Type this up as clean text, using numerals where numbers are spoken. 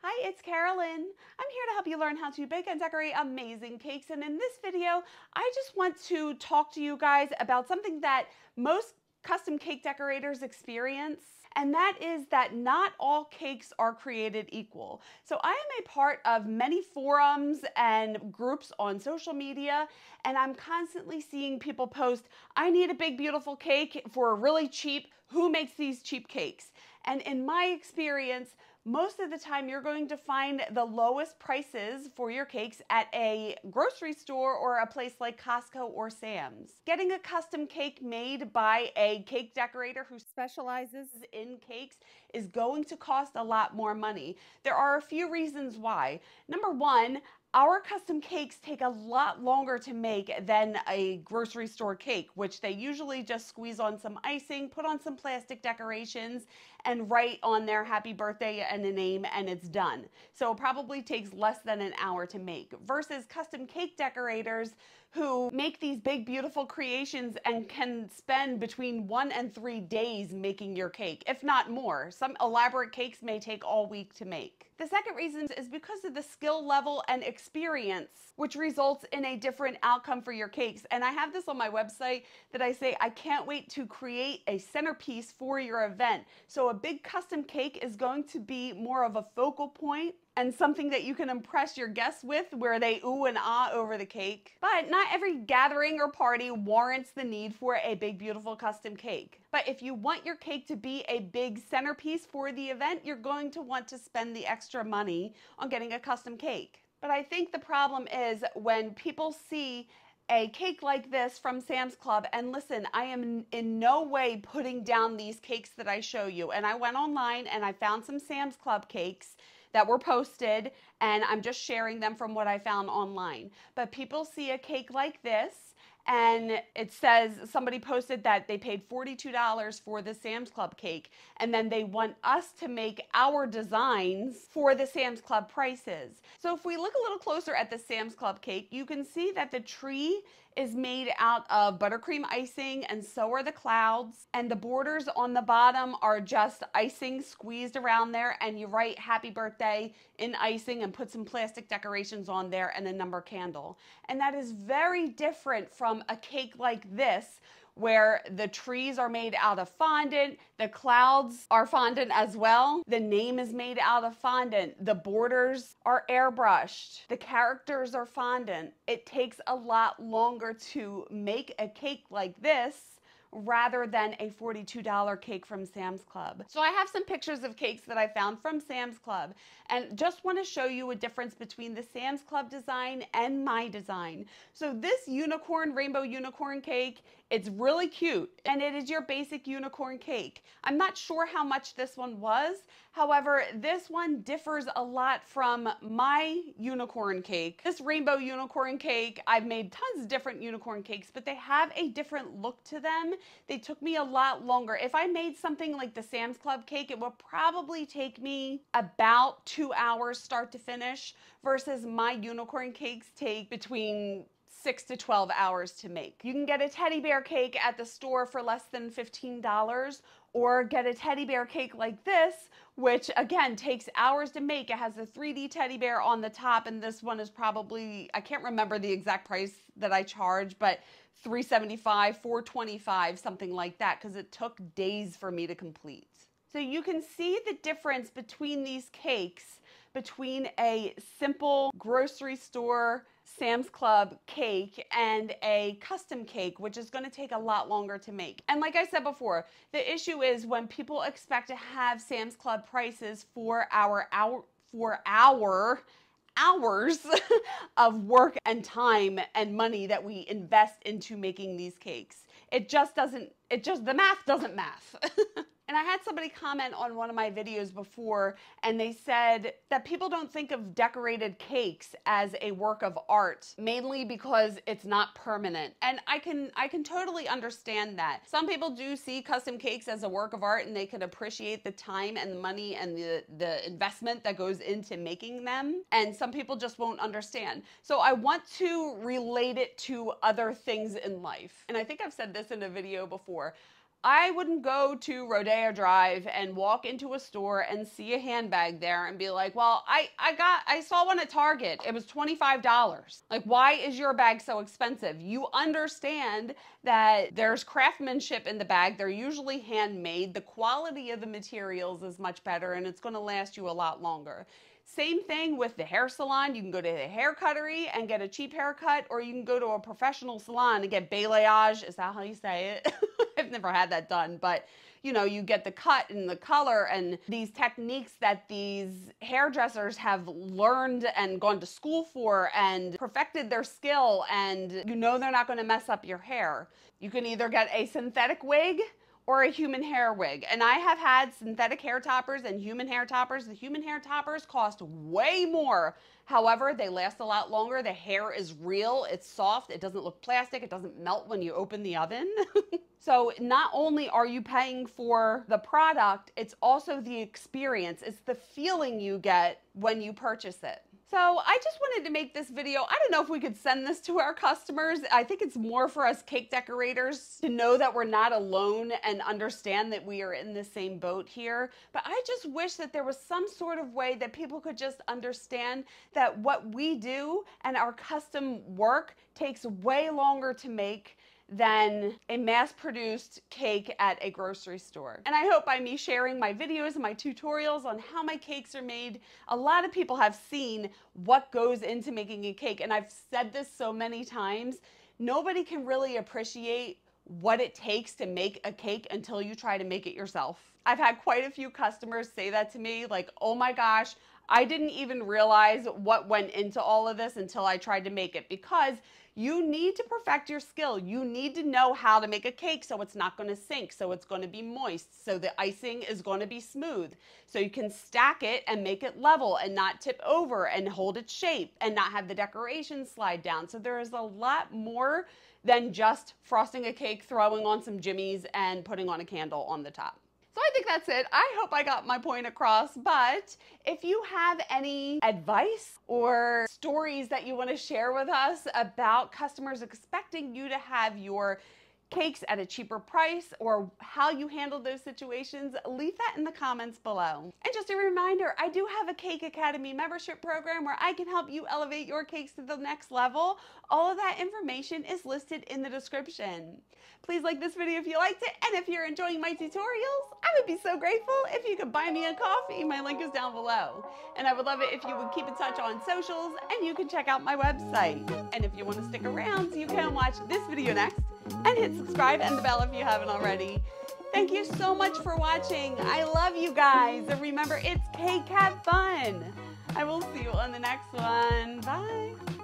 Hi, it's Carolyn. I'm here to help you learn how to bake and decorate amazing cakes. And in this video, I just want to talk to you guys about something that most custom cake decorators experience. And that is that not all cakes are created equal. So I am a part of many forums and groups on social media, and I'm constantly seeing people post, I need a big, beautiful cake for really cheap. Who makes these cheap cakes? And in my experience, most of the time you're going to find the lowest prices for your cakes at a grocery store or a place like Costco or Sam's. Getting a custom cake made by a cake decorator who specializes in cakes is going to cost a lot more money. There are a few reasons why. Number one, our custom cakes take a lot longer to make than a grocery store cake, which they usually just squeeze on some icing, put on some plastic decorations, and write on their happy birthday and a name, and it's done. So it probably takes less than an hour to make, versus custom cake decorators who make these big, beautiful creations and can spend between 1 and 3 days making your cake, if not more. Some elaborate cakes may take all week to make. The second reason is because of the skill level and experience, which results in a different outcome for your cakes. And I have this on my website that I say, I can't wait to create a centerpiece for your event. So a big custom cake is going to be more of a focal point and something that you can impress your guests with, where they ooh and ah over the cake. But not every gathering or party warrants the need for a big, beautiful custom cake. But if you want your cake to be a big centerpiece for the event, you're going to want to spend the extra money on getting a custom cake. But I think the problem is when people see a cake like this from Sam's Club, and listen, I am in no way putting down these cakes that I show you. And I went online and I found some Sam's Club cakes that were posted, and I'm just sharing them from what I found online. But people see a cake like this, and it says, somebody posted that they paid $42 for the Sam's Club cake, and then they want us to make our designs for the Sam's Club prices. So if we look a little closer at the Sam's Club cake, you can see that the tree is made out of buttercream icing, and so are the clouds, and the borders on the bottom are just icing squeezed around there, and you write happy birthday in icing and put some plastic decorations on there and a number candle. And that is very different from a cake like this, where the trees are made out of fondant, the clouds are fondant as well, the name is made out of fondant, the borders are airbrushed, the characters are fondant. It takes a lot longer to make a cake like this rather than a $42 cake from Sam's Club. So I have some pictures of cakes that I found from Sam's Club, and just want to show you a difference between the Sam's Club design and my design. So this rainbow unicorn cake, it's really cute, and it is your basic unicorn cake. I'm not sure how much this one was. However, this one differs a lot from my unicorn cake. This rainbow unicorn cake, I've made tons of different unicorn cakes, but they have a different look to them. They took me a lot longer. If I made something like the Sam's Club cake, it would probably take me about 2 hours start to finish, versus my unicorn cakes take between 6 to 12 hours to make. You can get a teddy bear cake at the store for less than $15, or get a teddy bear cake like this, which again takes hours to make. It has a 3D teddy bear on the top, and this one is probably, I can't remember the exact price that I charge, but $375, $425, something like that, because it took days for me to complete. So you can see the difference between these cakes, between a simple grocery store Sam's Club cake and a custom cake, which is going to take a lot longer to make. And like I said before, the issue is when people expect to have Sam's Club prices for our hours of work and time and money that we invest into making these cakes. The math doesn't math. And I had somebody comment on one of my videos before, and they said that people don't think of decorated cakes as a work of art, mainly because it's not permanent. And I can totally understand that. Some people do see custom cakes as a work of art, and they can appreciate the time and the money and the investment that goes into making them. And some people just won't understand. So I want to relate it to other things in life. And I think I've said this in a video before. I wouldn't go to Rodeo Drive and walk into a store and see a handbag there and be like, well, I saw one at Target. It was $25. Like, why is your bag so expensive? You understand that there's craftsmanship in the bag. They're usually handmade. The quality of the materials is much better and it's going to last you a lot longer. Same thing with the hair salon. You can go to the hair cuttery and get a cheap haircut, or you can go to a professional salon and get balayage. Is that how you say it? I've never had that done, but you know, you get the cut and the color and these techniques that these hairdressers have learned and gone to school for and perfected their skill, and you know they're not going to mess up your hair. You can either get a synthetic wig or a human hair wig. And I have had synthetic hair toppers and human hair toppers. The human hair toppers cost way more. However, they last a lot longer. The hair is real, it's soft, it doesn't look plastic, it doesn't melt when you open the oven. So not only are you paying for the product, it's also the experience. It's the feeling you get when you purchase it. So I just wanted to make this video. I don't know if we could send this to our customers. I think it's more for us cake decorators to know that we're not alone and understand that we are in the same boat here. But I just wish that there was some sort of way that people could just understand that what we do and our custom work takes way longer to make than a mass-produced cake at a grocery store. And I hope by me sharing my videos and my tutorials on how my cakes are made, a lot of people have seen what goes into making a cake. And I've said this so many times, nobody can really appreciate what it takes to make a cake until you try to make it yourself. I've had quite a few customers say that to me, like, oh my gosh, I didn't even realize what went into all of this until I tried to make it, because you need to perfect your skill. You need to know how to make a cake so it's not going to sink, so it's going to be moist, so the icing is going to be smooth, so you can stack it and make it level and not tip over and hold its shape and not have the decorations slide down. So there is a lot more than just frosting a cake, throwing on some jimmies, and putting on a candle on the top. So I think that's it. I hope I got my point across, but if you have any advice or stories that you want to share with us about customers expecting you to have your cakes at a cheaper price, or how you handle those situations, leave that in the comments below. And just a reminder, I do have a Cake Academy membership program where I can help you elevate your cakes to the next level. All of that information is listed in the description. Please like this video if you liked it, and if you're enjoying my tutorials, I would be so grateful if you could buy me a coffee. My link is down below. And I would love it if you would keep in touch on socials, and you can check out my website. And if you want to stick around, you can watch this video next, and hit subscribe and the bell if you haven't already. Thank you so much for watching. I love you guys. And remember, it's Cake Have Fun. I will see you on the next one. Bye.